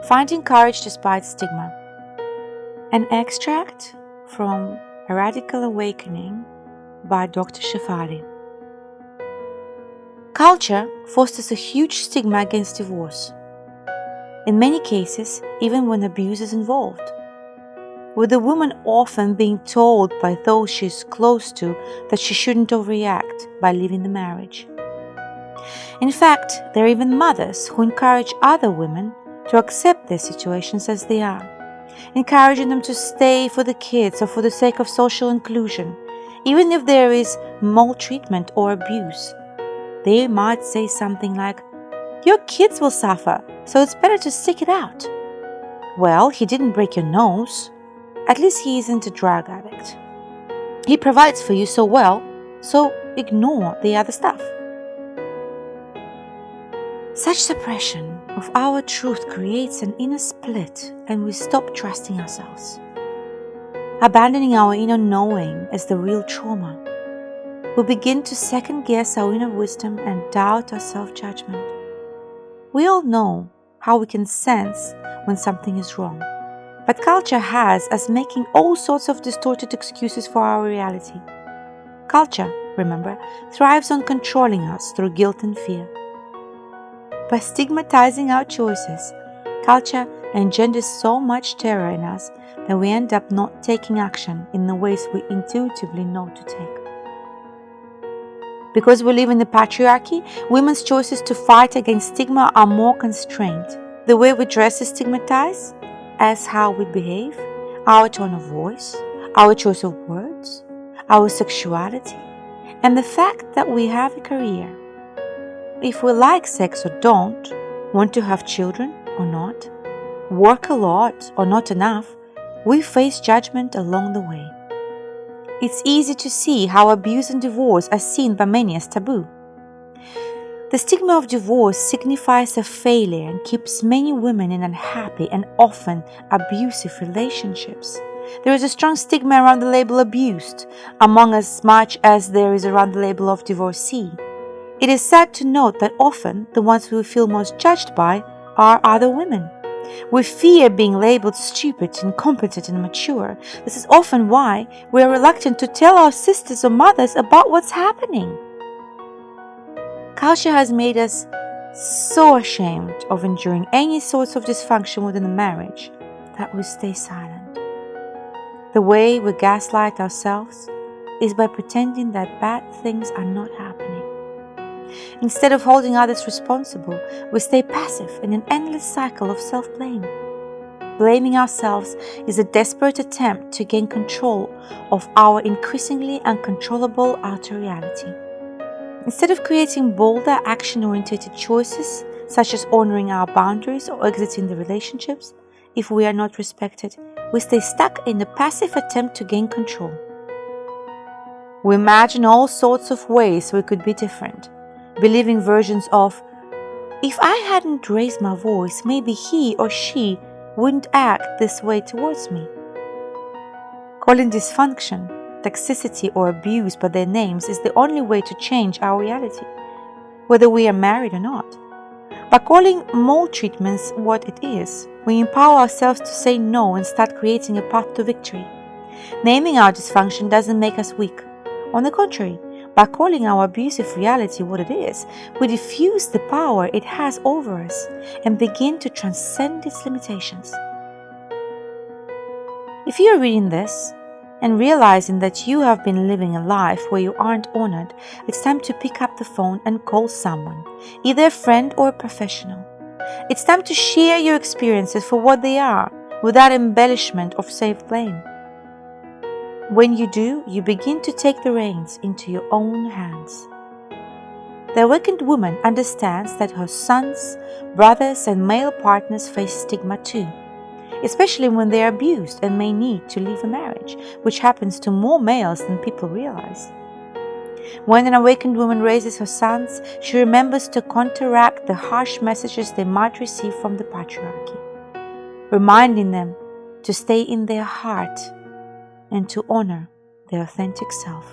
Finding Courage Despite Stigma. An extract from A Radical Awakening by Dr. Shefali. Culture fosters a huge stigma against divorce. In many cases, even when abuse is involved, with the woman often being told by those she is close to that she shouldn't overreact by leaving the marriage. In fact, there are even mothers who encourage other women to accept their situations as they are, encouraging them to stay for the kids or for the sake of social inclusion, even if there is maltreatment or abuse. They might say something like, "Your kids will suffer, so it's better to stick it out." Well, he didn't break your nose. At least he isn't a drug addict. He provides for you so well, so ignore the other stuff. Such suppression of our truth creates an inner split, and we stop trusting ourselves, abandoning our inner knowing as the real trauma. We begin to second-guess our inner wisdom and doubt our self-judgment. We all know how we can sense when something is wrong, but culture has us making all sorts of distorted excuses for our reality. Culture, remember, thrives on controlling us through guilt and fear. By stigmatizing our choices, culture engenders so much terror in us that we end up not taking action in the ways we intuitively know to take. Because we live in the patriarchy, women's choices to fight against stigma are more constrained. The way we dress is stigmatized, as how we behave, our tone of voice, our choice of words, our sexuality, and the fact that we have a career. If we like sex or don't, want to have children or not, work a lot or not enough, we face judgment along the way. It's easy to see how abuse and divorce are seen by many as taboo. The stigma of divorce signifies a failure and keeps many women in unhappy and often abusive relationships. There is a strong stigma around the label abused, among as much as there is around the label of divorcee. It is sad to note that often the ones who we feel most judged by are other women. We fear being labeled stupid, incompetent, and immature. This is often why we are reluctant to tell our sisters or mothers about what's happening. Culture has made us so ashamed of enduring any sorts of dysfunction within a marriage that we stay silent. The way we gaslight ourselves is by pretending that bad things are not happening. Instead of holding others responsible, we stay passive in an endless cycle of self-blame. Blaming ourselves is a desperate attempt to gain control of our increasingly uncontrollable outer reality. Instead of creating bolder, action-oriented choices, such as honoring our boundaries or exiting the relationships, if we are not respected, we stay stuck in the passive attempt to gain control. We imagine all sorts of ways we could be different, believing versions of, "If I hadn't raised my voice, maybe he or she wouldn't act this way towards me." Calling dysfunction, toxicity, or abuse by their names is the only way to change our reality, whether we are married or not. By calling maltreatments what it is, we empower ourselves to say no and start creating a path to victory. Naming our dysfunction doesn't make us weak. On the contrary, by calling our abusive reality what it is, we diffuse the power it has over us and begin to transcend its limitations. If you are reading this and realizing that you have been living a life where you aren't honored, it's time to pick up the phone and call someone, either a friend or a professional. It's time to share your experiences for what they are, without embellishment of self-blame. When you do, you begin to take the reins into your own hands. The awakened woman understands that her sons, brothers, and male partners face stigma too, especially when they are abused and may need to leave a marriage, which happens to more males than people realize. When an awakened woman raises her sons, she remembers to counteract the harsh messages they might receive from the patriarchy, reminding them to stay in their heart and to honor their authentic self.